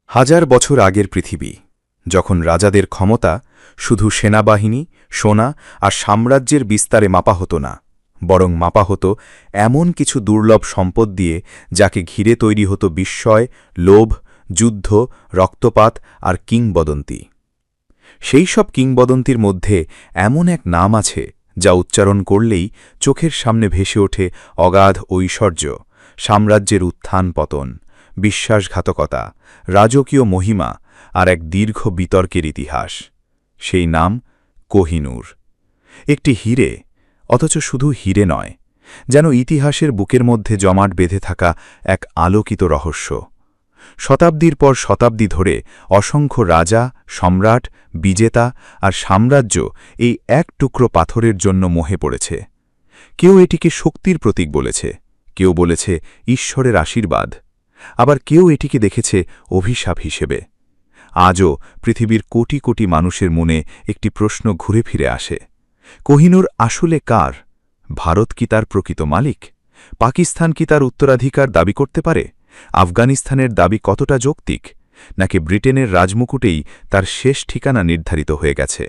হাজার বছর আগের পৃথিবী, যখন রাজাদের ক্ষমতা শুধু সেনাবাহিনী, সোনা আর সাম্রাজ্যের বিস্তারে মাপা হতো না, বরং মাপা হতো এমন কিছু দুর্লভ সম্পদ দিয়ে যাকে ঘিরে তৈরি হতো বিস্ময়, লোভ, যুদ্ধ, রক্তপাত আর কিংবদন্তি। সেই সব কিংবদন্তির মধ্যে এমন এক নাম আছে যা উচ্চারণ করলেই চোখের সামনে ভেসে ওঠে অগাধ ঐশ্বর্য, সাম্রাজ্যের উত্থান পতন, বিশ্বাসঘাতকতা, রাজকীয় মহিমা আর এক দীর্ঘ বিতর্কের ইতিহাস। সেই নাম কোহিনূর। একটি হীরে, অথচ শুধু হীরে নয়, যেন ইতিহাসের বুকের মধ্যে জমাট বেঁধে থাকা এক আলোকিত রহস্য। শতাব্দীর পর শতাব্দী ধরে অসংখ্য রাজা, সম্রাট, বিজেতা আর সাম্রাজ্য এই এক টুকরো পাথরের জন্য মোহে পড়েছে। কেউ এটিকে শক্তির প্রতীক বলেছে, কেউ বলেছে ঈশ্বরের আশীর্বাদ, আবার কেউ এটিকে দেখেছে অভিশাপ হিসেবে। আজও পৃথিবীর কোটি কোটি মানুষের মনে একটি প্রশ্ন ঘুরে ফিরে আসে, কোহিনূর আসলে কার? ভারত কি তার প্রকৃত মালিক? পাকিস্তান কি তার উত্তরাধিকার দাবি করতে পারে? আফগানিস্তানের দাবি কতটা যৌক্তিক? নাকি ব্রিটেনের রাজমুকুটেই তার শেষ ঠিকানা নির্ধারিত হয়ে গেছে?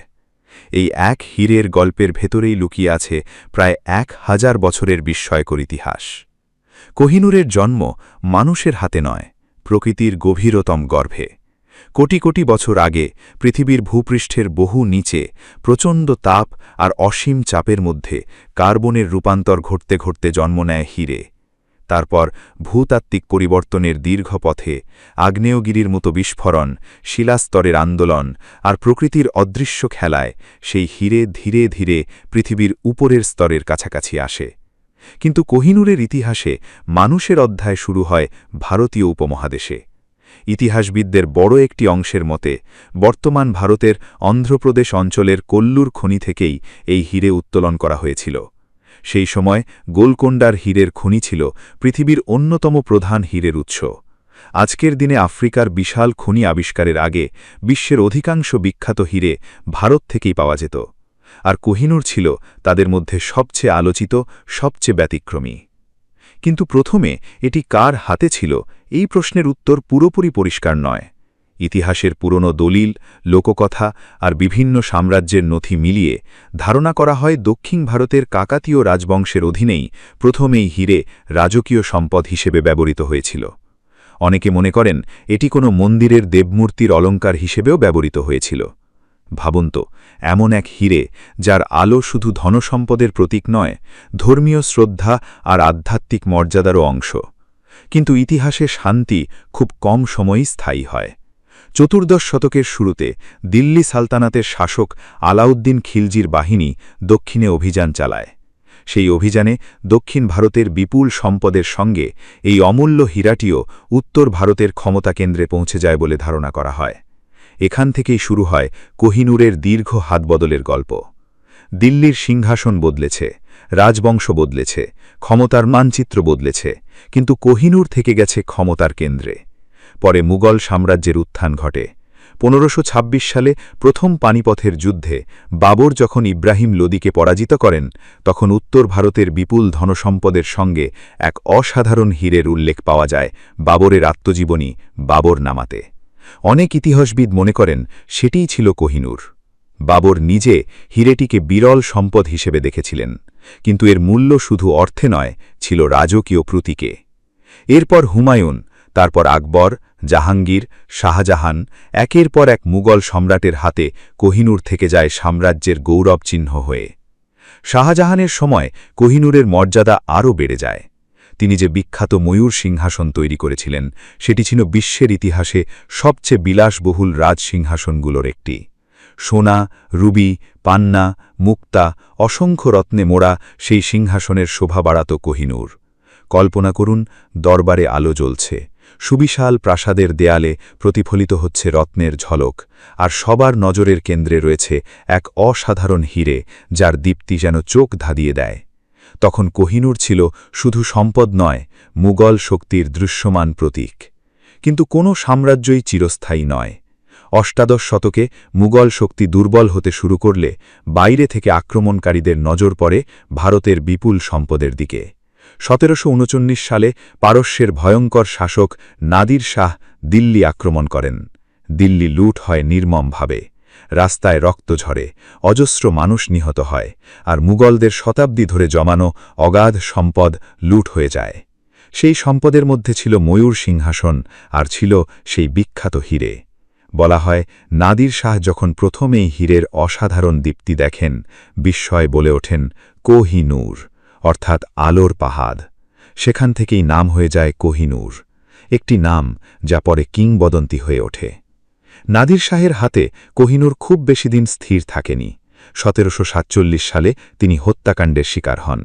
এই এক হীরের গল্পের ভেতরেই লুকিয়ে আছে প্রায় 1000 বছরের বিস্ময়কর ইতিহাস। কোহিনূরের জন্ম মানুষের হাতে নয়, প্রকৃতির গভীরতম গর্ভে। কোটি কোটি বছর আগে পৃথিবীর ভূপৃষ্ঠের বহু নিচে প্রচণ্ড তাপ আর অসীম চাপের মধ্যে কার্বনের রূপান্তর ঘটতে ঘটতে জন্ম নেয় হীরে। তারপর ভূতাত্ত্বিক পরিবর্তনের দীর্ঘ পথে আগ্নেয়গিরির মতো বিস্ফোরণ, শিলাস্তরের আন্দোলন আর প্রকৃতির অদৃশ্য খেলায় সেই হীরে ধীরে ধীরে পৃথিবীর উপরের স্তরের কাছাকাছি আসে। কিন্তু কোহিনূরের ইতিহাসে মানুষের অধ্যায় শুরু হয় ভারতীয় উপমহাদেশে। ইতিহাসবিদদের বড় একটি অংশের মতে বর্তমান ভারতের অন্ধ্রপ্রদেশ অঞ্চলের কোল্লুর খনি থেকেই এই হীরে উত্তোলন করা হয়েছিল। সেই সময় গোলকোন্ডার হীরের খনি ছিল পৃথিবীর অন্যতম প্রধান হীরের উৎস। আজকের দিনে আফ্রিকার বিশাল খনি আবিষ্কারের আগে বিশ্বের অধিকাংশ বিখ্যাত হীরে ভারত থেকেই পাওয়া যেত, আর কোহিনূর ছিল তাদের মধ্যে সবচেয়ে আলোচিত, সবচেয়ে ব্যতিক্রমী। কিন্তু প্রথমে এটি কার হাতে ছিল, এই প্রশ্নের উত্তর পুরোপুরি পরিষ্কার নয়। ইতিহাসের পুরনো দলিল, লোককথা আর বিভিন্ন সাম্রাজ্যের নথি মিলিয়ে ধারণা করা হয় দক্ষিণ ভারতের কাকাতীয় রাজবংশের অধীনেই প্রথমেই হীরে রাজকীয় সম্পদ হিসেবে ব্যবহৃত হয়েছিল। অনেকে মনে করেন এটি কোনো মন্দিরের দেবমূর্তির অলঙ্কার হিসেবেও ব্যবহৃত হয়েছিল। ভাবুন তো, এমন এক হীরে যার আলো শুধু ধনসম্পদের প্রতীক নয়, ধর্মীয় শ্রদ্ধা আর আধ্যাত্মিক মর্যাদারও অংশ। কিন্তু ইতিহাসে শান্তি খুব কম সময়ই স্থায়ী হয়। 14 শতকের শুরুতে দিল্লি সালতানাতের শাসক আলাউদ্দিন খিলজির বাহিনী দক্ষিণে অভিযান চালায়। সেই অভিযানে দক্ষিণ ভারতের বিপুল সম্পদের সঙ্গে এই অমূল্য হীরাটিও উত্তর ভারতের ক্ষমতা কেন্দ্রে পৌঁছে যায় বলে ধারণা করা হয়। এখান থেকেই শুরু হয় কোহিনূরের দীর্ঘ হাতবদলের গল্প। দিল্লির সিংহাসন বদলেছে, রাজবংশ বদলেছে, ক্ষমতার মানচিত্র বদলেছে, কিন্তু কোহিনূর থেকে গেছে ক্ষমতার কেন্দ্রে। পরে মুঘল সাম্রাজ্যের উত্থান ঘটে। 1526 সালে প্রথম পানিপথের যুদ্ধে বাবর যখন ইব্রাহিম লোদিকে পরাজিত করেন, তখন উত্তর ভারতের বিপুল ধনসম্পদের সঙ্গে এক অসাধারণ হীরের উল্লেখ পাওয়া যায় বাবরের আত্মজীবনী বাবর নামাতে। অনেক ইতিহাসবিদ মনে করেন সেটিই ছিল কোহিনূর। বাবর নিজে হীরেটিকে বিরল সম্পদ হিসেবে দেখেছিলেন, কিন্তু এর মূল্য শুধু অর্থে নয়, ছিল রাজকীয় প্রতীকে। এরপর হুমায়ুন, তারপর আকবর, জাহাঙ্গীর, শাহজাহান, একের পর এক মুঘল সম্রাটের হাতে কোহিনূর থেকে যায় সাম্রাজ্যের গৌরব চিহ্ন হয়ে। শাহজাহানের সময় কোহিনূরের মর্যাদা আরও বেড়ে যায়। তিনি যে বিখ্যাত ময়ূর সিংহাসন তৈরি করেছিলেন, সেটি ছিল বিশ্বের ইতিহাসে সবচেয়ে বিলাসবহুল রাজসিংহাসনগুলোর একটি। সোনা, রুবি, পান্না, মুক্তা, অসংখ্য রত্নে মোড়া সেই সিংহাসনের শোভা বাড়াত কোহিনূর। কল্পনা করুন, দরবারে আলো জ্বলছে, সুবিশাল প্রাসাদের দেয়ালে প্রতিফলিত হচ্ছে রত্নের ঝলক, আর সবার নজরের কেন্দ্রে রয়েছে এক অসাধারণ হীরে যার দীপ্তি যেন চোখ ধাঁধিয়ে দেয়। তখন কোহিনূর ছিল শুধু সম্পদ নয়, মুঘল শক্তির দৃশ্যমান প্রতীক। কিন্তু কোনো সাম্রাজ্যই চিরস্থায়ী নয়। অষ্টাদশ শতকে মুঘল শক্তি দুর্বল হতে শুরু করলে বাইরে থেকে আক্রমণকারীদের নজর পড়ে ভারতের বিপুল সম্পদের দিকে। 1739 সালে পারস্যের ভয়ঙ্কর শাসক নাদির শাহ দিল্লি আক্রমণ করেন। দিল্লি লুট হয় নির্মমভাবে। রাস্তায় রক্ত ঝরে, অজস্র মানুষ নিহত হয়, আর মুঘলদের শতাব্দী ধরে জমানো অগাধ সম্পদ লুট হয়ে যায়। সেই সম্পদের মধ্যে ছিল ময়ূর সিংহাসন আর ছিল সেই বিখ্যাত হিরে। বলা হয়, নাদির শাহ যখন প্রথম এই হীরের অসাধারণ দীপ্তি দেখেন, বিস্ময়ে বলে ওঠেন, কোহিনূর, অর্থাৎ আলোর পাহাড়। সেখান থেকেই নাম হয়ে যায় কোহিনূর, একটি নাম যা পরে কিংবদন্তি হয়ে ওঠে। নাদির শাহের হাতে কোহিনূর খুব বেশি দিন স্থির থাকেনি। 1747 সালে তিনি হত্যাকাণ্ডের শিকার হন।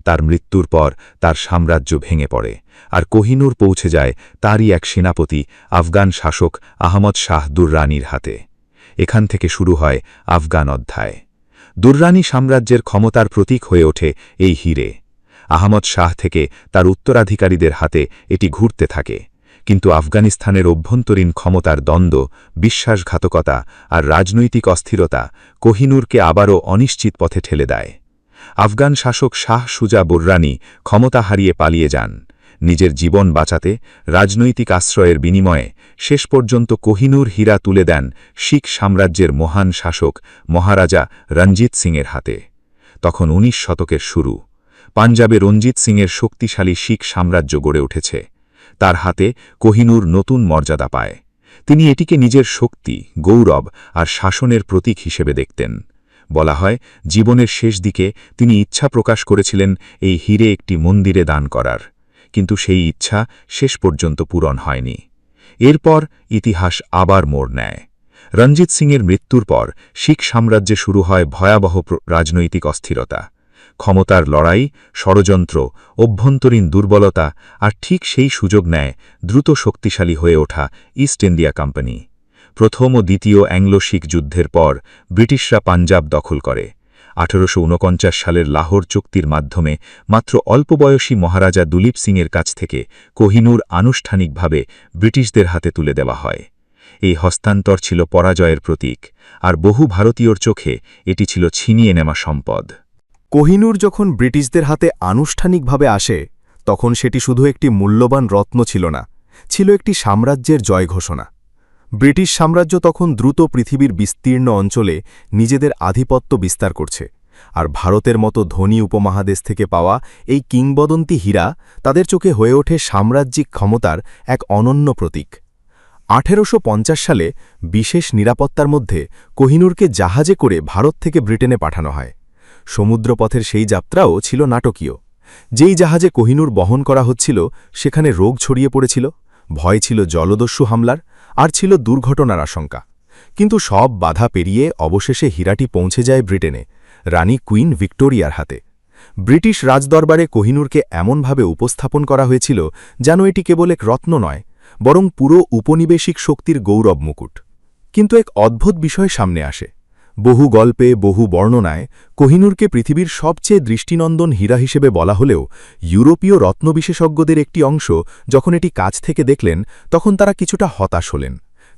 তার মৃত্যুর পর তার সাম্রাজ্য ভেঙে পড়ে, আর কোহিনূর পৌঁছে যায় তারই এক সেনাপতি আফগান শাসক আহমদ শাহ দুররানির হাতে। এখান থেকে শুরু হয় আফগান অধ্যায়। দুররানি সাম্রাজ্যের ক্ষমতার প্রতীক হয়ে ওঠে এই হীরে। আহমদ শাহ থেকে তার উত্তরাধিকারীদের হাতে এটি ঘুরতে থাকে, কিন্তু আফগানিস্তানের অভ্যন্তরীণ ক্ষমতার দ্বন্দ্ব, বিশ্বাসঘাতকতা আর রাজনৈতিক অস্থিরতা কোহিনূরকে আবারও অনিশ্চিত পথে ঠেলে দেয়। আফগান শাসক শাহ সুজা বুররানি ক্ষমতা হারিয়ে পালিয়ে যান। নিজের জীবন বাঁচাতে রাজনৈতিক আশ্রয়ের বিনিময়ে শেষ পর্যন্ত কোহিনূর হীরা তুলে দেন শিখ সাম্রাজ্যের মহান শাসক মহারাজা রঞ্জিত সিংয়ের হাতে। তখন 19 শতকের শুরু। পাঞ্জাবে রঞ্জিত সিংয়ের শক্তিশালী শিখ সাম্রাজ্য গড়ে উঠেছে। তার হাতে কোহিনূর নতুন মর্যাদা পায়। তিনি এটিকে নিজের শক্তি, গৌরব আর শাসনের প্রতীক হিসেবে দেখতেন। বলা হয়, জীবনের শেষ দিকে তিনি ইচ্ছা প্রকাশ করেছিলেন এই হীরে একটি মন্দিরে দান করার, কিন্তু সেই ইচ্ছা শেষ পর্যন্ত পূরণ হয়নি। এরপর ইতিহাস আবার মোড় নেয়। রঞ্জিত সিংয়ের মৃত্যুর পর শিখ সাম্রাজ্যে শুরু হয় ভয়াবহ রাজনৈতিক অস্থিরতা। ক্ষমতার লড়াই, ষড়যন্ত্র, অভ্যন্তরীণ দুর্বলতা, আর ঠিক সেই সুযোগ নেয় দ্রুত শক্তিশালী হয়ে ওঠা ইস্ট ইন্ডিয়া কোম্পানি। প্রথম ও দ্বিতীয় অ্যাংলো শিখ যুদ্ধের পর ব্রিটিশরা পাঞ্জাব দখল করে। 1849 সালের লাহোর চুক্তির মাধ্যমে মাত্র অল্প বয়সী মহারাজা দুলীপ সিংয়ের কাছ থেকে কোহিনূর আনুষ্ঠানিকভাবে ব্রিটিশদের হাতে তুলে দেওয়া হয়। এই হস্তান্তর ছিল পরাজয়ের প্রতীক, আর বহু ভারতীয়র চোখে এটি ছিল ছিনিয়ে নেওয়া সম্পদ। কোহিনূর যখন ব্রিটিশদের হাতে আনুষ্ঠানিকভাবে আসে, তখন সেটি শুধু একটি মূল্যবান রত্ন ছিল না, ছিল একটি সাম্রাজ্যের জয় ঘোষণা। ব্রিটিশ সাম্রাজ্য তখন দ্রুত পৃথিবীর বিস্তীর্ণ অঞ্চলে নিজেদের আধিপত্য বিস্তার করছে, আর ভারতের মতো ধনী উপমহাদেশ থেকে পাওয়া এই কিংবদন্তি হীরা তাদের চোখে হয়ে ওঠে সাম্রাজ্যিক ক্ষমতার এক অনন্য প্রতীক। 1850 সালে বিশেষ নিরাপত্তার মধ্যে কোহিনূরকে জাহাজে করে ভারত থেকে ব্রিটেনে পাঠানো হয়। সমুদ্রপথের সেই যাত্রাও ছিল নাটকীয়। যেই জাহাজে কোহিনূর বহন করা হচ্ছিল, সেখানে রোগ ছড়িয়ে পড়েছিল, ভয় ছিল জলদস্যু হামলার, আর ছিল দুর্ঘটনার আশঙ্কা। কিন্তু সব বাধা পেরিয়ে অবশেষে হীরাটি পৌঁছে যায় ব্রিটেনে, রানী কুইন ভিক্টোরিয়ার হাতে। ব্রিটিশ রাজদরবারে কোহিনূরকে এমনভাবে উপস্থাপন করা হয়েছিল যেন এটি কেবল এক রত্ন নয়, বরং পুরো উপনিবেশিক শক্তির গৌরব মুকুট। কিন্তু এক অদ্ভুত বিষয় সামনে আসে। বহু গল্পে, বহু বর্ণনায় কোহিনূরকে পৃথিবীর সবচেয়ে দৃষ্টিনন্দন হীরা হিসেবে বলা হলেও ইউরোপীয় রত্নবিশেষজ্ঞদের একটি অংশ যখন এটি কাছ থেকে দেখলেন, তখন তারা কিছুটা হতাশ হলেন।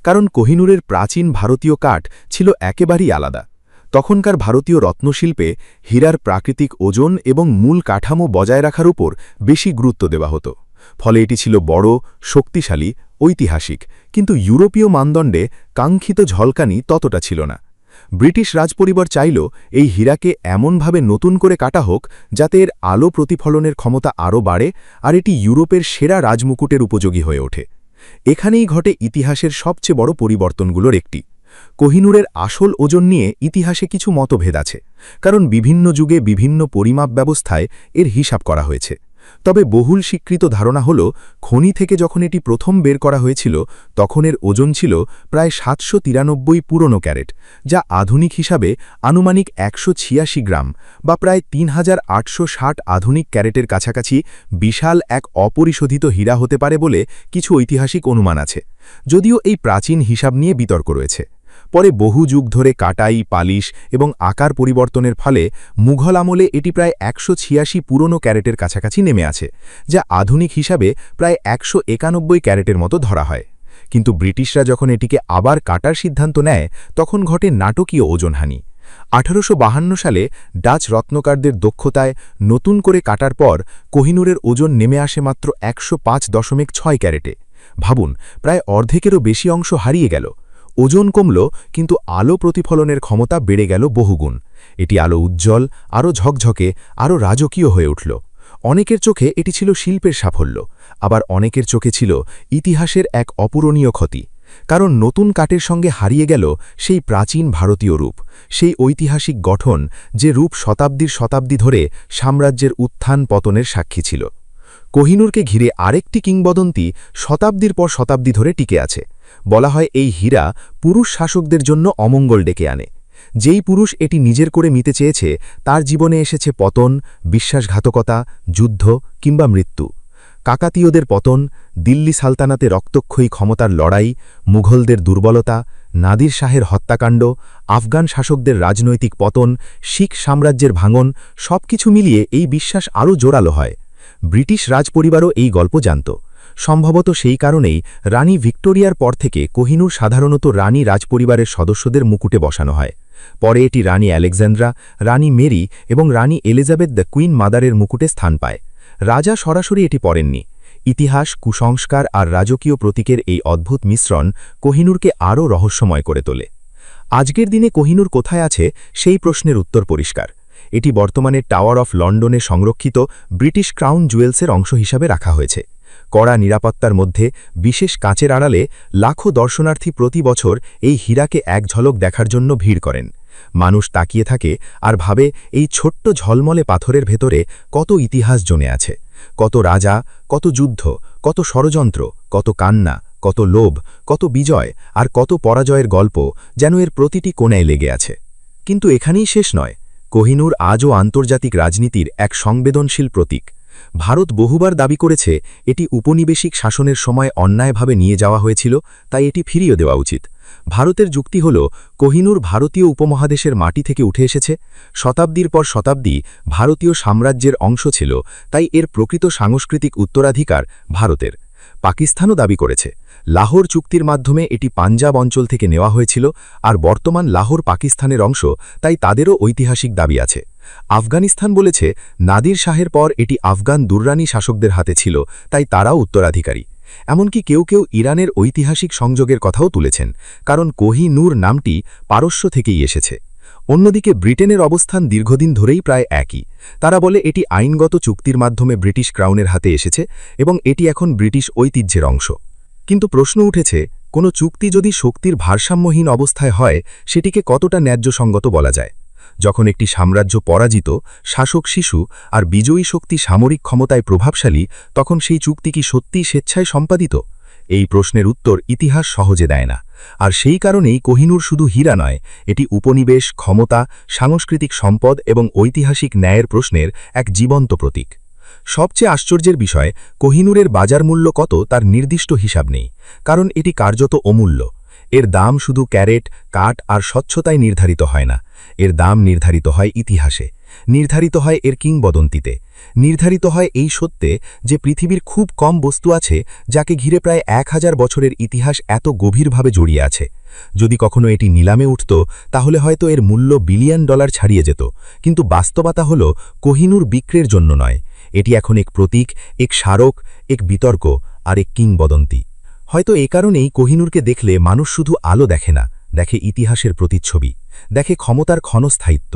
কারণ কোহিনূরের প্রাচীন ভারতীয় কাঠ ছিল একেবারেই আলাদা। তখনকার ভারতীয় রত্নশিল্পে হীরার প্রাকৃতিক ওজন এবং মূল কাঠামো বজায় রাখার উপর বেশি গুরুত্ব দেওয়া হতো। ফলে এটি ছিল বড়, শক্তিশালী, ঐতিহাসিক, কিন্তু ইউরোপীয় মানদণ্ডে কাঙ্ক্ষিত ঝলকানি ততটা ছিল না। ব্রিটিশ রাজপরিবার চাইল এই হীরাকে এমনভাবে নতুন করে কাটা হোক যাতে এর আলো প্রতিফলনের ক্ষমতা আরও বাড়ে, আর এটি ইউরোপের সেরা রাজমুকুটের উপযোগী হয়ে ওঠে। এখানেই ঘটে ইতিহাসের সবচেয়ে বড় পরিবর্তনগুলোর একটি। কোহিনূরের আসল ওজন নিয়ে ইতিহাসে কিছু মতভেদ আছে, কারণ বিভিন্ন যুগে বিভিন্ন পরিমাপ ব্যবস্থায় এর হিসাব করা হয়েছে। তবে বহুল স্বীকৃত ধারণা হল, খনি থেকে যখন এটি প্রথম বের করা হয়েছিল, তখন এর ওজন ছিল প্রায় 793 পুরনো ক্যারেট, যা আধুনিক হিসাবে আনুমানিক 186 গ্রাম বা প্রায় 3860 আধুনিক ক্যারেটের কাছাকাছি বিশাল এক অপরিশোধিত হীরা হতে পারে বলে কিছু ঐতিহাসিক অনুমান আছে, যদিও এই প্রাচীন হিসাব নিয়ে বিতর্ক রয়েছে। পরে বহু যুগ ধরে কাটাই, পালিশ এবং আকার পরিবর্তনের ফলে মুঘল আমলে এটি প্রায় 186 পুরনো ক্যারেটের কাছাকাছি নেমে আছে, যা আধুনিক হিসাবে প্রায় 191 ক্যারেটের মতো ধরা হয়। কিন্তু ব্রিটিশরা যখন এটিকে আবার কাটার সিদ্ধান্ত নেয়, তখন ঘটে নাটকীয় ওজনহানি। 1852 সালে ডাচ রত্নকারদের দক্ষতায় নতুন করে কাটার পর কোহিনূরের ওজন নেমে আসে মাত্র 105.6 ক্যারেটে। ভাবুন, প্রায় অর্ধেকেরও বেশি অংশ হারিয়ে গেল। ওজন কমল, কিন্তু আলো প্রতিফলনের ক্ষমতা বেড়ে গেল বহুগুণ। এটি আলো উজ্জ্বল, আরও ঝকঝকে, আরও রাজকীয় হয়ে উঠল। অনেকের চোখে এটি ছিল শিল্পের সাফল্য, আবার অনেকের চোখে ছিল ইতিহাসের এক অপূরণীয় ক্ষতি। কারণ নতুন কাঠের সঙ্গে হারিয়ে গেল সেই প্রাচীন ভারতীয় রূপ, সেই ঐতিহাসিক গঠন যে রূপ শতাব্দী ধরে সাম্রাজ্যের উত্থান পতনের সাক্ষী ছিল। কোহিনূরকে ঘিরে আরেকটি কিংবদন্তি শতাব্দীর পর শতাব্দী ধরে টিকে আছে। বলা হয় এই হীরা পুরুষ শাসকদের জন্য অমঙ্গল ডেকে আনে। যেই পুরুষ এটি নিজের করে নিতে চেয়েছে, তার জীবনে এসেছে পতন, বিশ্বাসঘাতকতা, যুদ্ধ কিংবা মৃত্যু। কাকাতীয়দের পতন, দিল্লি সালতানাতে রক্তক্ষয়ী ক্ষমতার লড়াই, মুঘলদের দুর্বলতা, নাদির শাহের হত্যাকাণ্ড, আফগান শাসকদের রাজনৈতিক পতন, শিখ সাম্রাজ্যের ভাঙন, সবকিছু মিলিয়ে এই বিশ্বাস আরও জোরালো হয়। ব্রিটিশ রাজপরিবারও এই গল্প জানত। সম্ভবত সেই কারণেই রানী ভিক্টোরিয়ার পর থেকে কোহিনূর সাধারণত রানী রাজপরিবারের সদস্যদের মুকুটে বসানো হয়। পরে এটি রানী আলেকজান্দ্রা, রানী মেরি এবং রানী এলিজাবেথ দ্য কুইন মাদারের মুকুটে স্থান পায়। রাজা সরাসরি এটি পরেননি। ইতিহাস, কুসংস্কার আর রাজকীয় প্রতীকের এই অদ্ভুত মিশ্রণ কোহিনূরকে আরও রহস্যময় করে তোলে। আজকের দিনে কোহিনূর কোথায় আছে সেই প্রশ্নের উত্তর পরিষ্কার। এটি বর্তমানে টাওয়ার অফ লন্ডনে সংরক্ষিত ব্রিটিশ ক্রাউন জুয়েলসের অংশ হিসাবে রাখা হয়েছে। কড়া নিরাপত্তার মধ্যে বিশেষ কাচের আড়ালে লাখো দর্শনার্থী প্রতি বছর এই হীরাকে এক ঝলক দেখার জন্য ভিড় করেন। মানুষ তাকিয়ে থাকে আর ভাবে, এই ছোট্ট ঝলমলে পাথরের ভেতরে কত ইতিহাস জমে আছে, কত রাজা, কত যুদ্ধ, কত ষড়যন্ত্র, কত কান্না, কত লোভ, কত বিজয় আর কত পরাজয়ের গল্প যেন এর প্রতিটি কোণায় লেগে আছে। কিন্তু এখানেই শেষ নয়। কোহিনূর আজও আন্তর্জাতিক রাজনীতির এক সংবেদনশীল প্রতীক। ভারত বহুবার দাবি করেছে এটি উপনিবেশিক শাসনের সময় অন্যায়ভাবে নিয়ে যাওয়া হয়েছিল, তাই এটি ফিরিয়ে দেওয়া উচিত। ভারতের যুক্তি হল, কোহিনূর ভারতীয় উপমহাদেশের মাটি থেকে উঠে এসেছে, শতাব্দীর পর শতাব্দী ভারতীয় সাম্রাজ্যের অংশ ছিল, তাই এর প্রকৃত সাংস্কৃতিক উত্তরাধিকার ভারতের। পাকিস্তানও দাবি করেছে লাহোর চুক্তির মাধ্যমে এটি পাঞ্জাব অঞ্চল থেকে নেওয়া হয়েছিল, আর বর্তমান লাহোর পাকিস্তানের অংশ, তাই তাদেরও ঐতিহাসিক দাবি আছে। আফগানিস্তান বলেছে নাদির শাহের পর এটি আফগান দুররানি শাসকদের হাতে ছিল, তাই তারাও উত্তরাধিকারী। এমনকি কেউ কেউ ইরানের ঐতিহাসিক সংযোগের কথাও তুলেছেন, কারণ কোহিনূর নামটি পারস্য থেকেই এসেছে। অন্যদিকে ব্রিটেনের অবস্থান দীর্ঘদিন ধরেই প্রায় একই। তারা বলে এটি আইনগত চুক্তির মাধ্যমে ব্রিটিশ ক্রাউনের হাতে এসেছে এবং এটি এখন ব্রিটিশ ঐতিহ্যের অংশ। কিন্তু প্রশ্ন উঠেছে, কোনো চুক্তি যদি শক্তির ভারসাম্যহীন অবস্থায় হয়, সেটিকে কতটা ন্যায্যসঙ্গত বলা যায়? যখন একটি সাম্রাজ্য পরাজিত, শাসক শিশু আর বিজয়ী শক্তি সামরিক ক্ষমতায় প্রভাবশালী, তখন সেই চুক্তি কি সত্যিই স্বেচ্ছায় সম্পাদিত? এই প্রশ্নের উত্তর ইতিহাস সহজে দেয় না। আর সেই কারণেই কোহিনূর শুধু হীরা নয়, এটি উপনিবেশ, ক্ষমতা, সাংস্কৃতিক সম্পদ এবং ঐতিহাসিক ন্যায়ের প্রশ্নের এক জীবন্ত প্রতীক। সবচেয়ে আশ্চর্যের বিষয়, কোহিনূরের বাজার মূল্য কত তার নির্দিষ্ট হিসাব নেই, কারণ এটি কার্যত অমূল্য। এর দাম শুধু ক্যারেট, কাঠ আর স্বচ্ছতায় নির্ধারিত হয় না। এর দাম নির্ধারিত হয় ইতিহাসে, নির্ধারিত হয় এর কিংবদন্তিতে, নির্ধারিত হয় এই সত্যে যে পৃথিবীর খুব কম বস্তু আছে যাকে ঘিরে প্রায় 1000 বছরের ইতিহাস এত গভীরভাবে জড়িয়ে আছে। যদি কখনো এটি নিলামে উঠত, তাহলে হয়তো এর মূল্য বিলিয়ন ডলার ছাড়িয়ে যেত। কিন্তু বাস্তবতা হল, কোহিনূর বিক্রির জন্য নয়, এটি এখন এক প্রতীক, এক স্মারক, এক বিতর্ক আর এক কিংবদন্তি। হয়তো এ কারণেই কোহিনূরকে দেখলে মানুষ শুধু আলো দেখে না, দেখে ইতিহাসের প্রতিচ্ছবি, দেখে ক্ষমতার ক্ষণস্থায়িত্ব।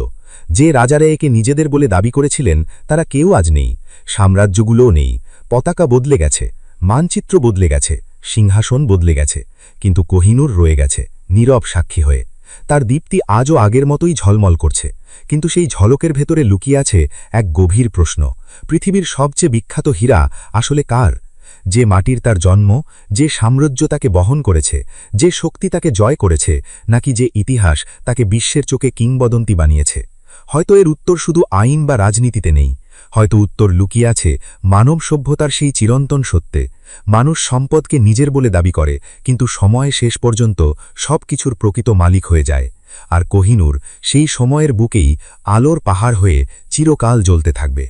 যে রাজারা একে নিজেদের বলে দাবি করেছিলেন, তারা কেউ আজ নেই, সাম্রাজ্যগুলোও নেই। পতাকা বদলে গেছে, মানচিত্র বদলে গেছে, সিংহাসন বদলে গেছে, কিন্তু কোহিনূর রয়ে গেছে নীরব সাক্ষী হয়ে। তার দীপ্তি আজও আগের মতোই ঝলমল করছে, কিন্তু সেই ঝলকের ভেতরে লুকিয়ে আছে এক গভীর প্রশ্ন: পৃথিবীর সবচেয়ে বিখ্যাত হীরা আসলে কার? যে মাটির তার জন্ম, যে সাম্রাজ্য তাকে বহন করেছে, যে শক্তি তাকে জয় করেছে, নাকি যে ইতিহাস তাকে বিশ্বের চোখে কিংবদন্তি বানিয়েছে? হয়তো এর উত্তর শুধু আইন বা রাজনীতিতে নেই, হয়তো উত্তর লুকিয়ে আছে মানব সভ্যতার সেই চিরন্তন সত্যে। মানুষ সম্পদকে নিজের বলে দাবি করে, কিন্তু সময় শেষ পর্যন্ত সব কিছুর প্রকৃত মালিক হয়ে যায়। আর কোহিনূর সেই সময়ের বুকেই আলোর পাহাড় হয়ে চিরকাল জ্বলতে থাকবে।